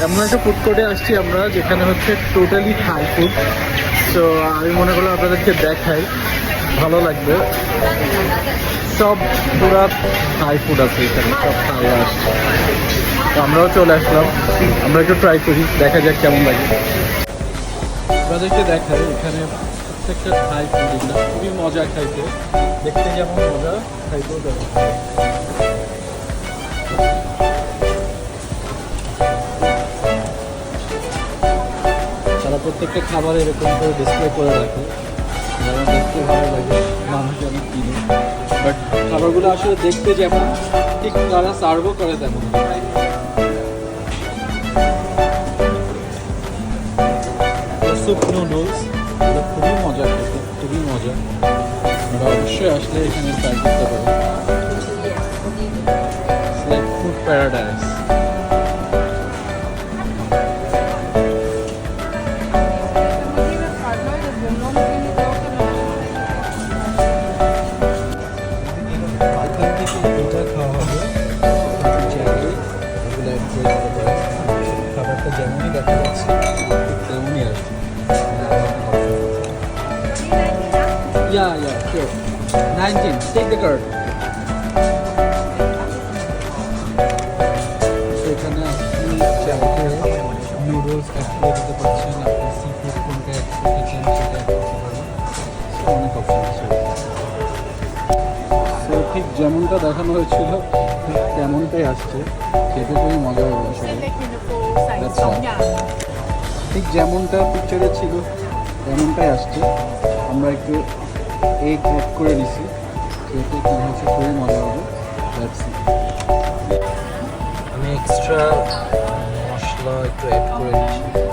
এমন একটা ফুড কোর্টে আসছি আমরা যেখানে হচ্ছে টোটালি থাই ফুড। তো আমি মনে করলাম আপনাদেরকে দেখাই, ভালো লাগবে। সব পুরা থাই ফুড আছে এখানে, সব থাই আসছে। তো আমরাও চলে আসলাম, আমরা একটু ট্রাই করি, দেখা যাক কেমন লাগে। আপনাদেরকে দেখাই এখানে প্রত্যেকটা থাই ফুড, এগুলো খুবই মজা খাইতে, দেখতে যেমন মজা খাইতেও তেমন। তারা প্রত্যেকটা খাবার এরকম করে ডিসপ্লে করে রাখে, যেন দেখতে ভালো লাগে, মানুষ যেন কিনে। বাট খাবারগুলো আসলে দেখতে যেমন, ঠিক তারা সার্ভও করে তেমন। স্যুপ নুডলস, এগুলো খুবই মজা খেতে, খুবই মজা। আমরা অবশ্যই আসলে এখানে ট্রাই করতে পারি। Like food paradise. খাবারটা যেমনই দেখা যাচ্ছে তেমনই আসবে। Yeah, sure. 19, take the card. এখানে আপনি চাইলে নুডলস অ্যাড করে দিতে পারছেন, আপনি সি ফুড কোনটা অ্যাড করতে চান সেটা অ্যাড করতে পারেন, অনেক অপশন আছে। তো ঠিক যেমনটা দেখানো হয়েছিল ঠিক তেমনটাই আসছে, খেতে খুবই মজা হবে আসলে। ঠিক যেমনটা পিকচারে ছিল তেমনটাই আসছে, আমরা একটু এগ অ্যাড করে দিছি, খেতে কি হচ্ছে খুবই মজা হবে। আমি এক্সট্রা মশলা একটু অ্যাড করে দিচ্ছি।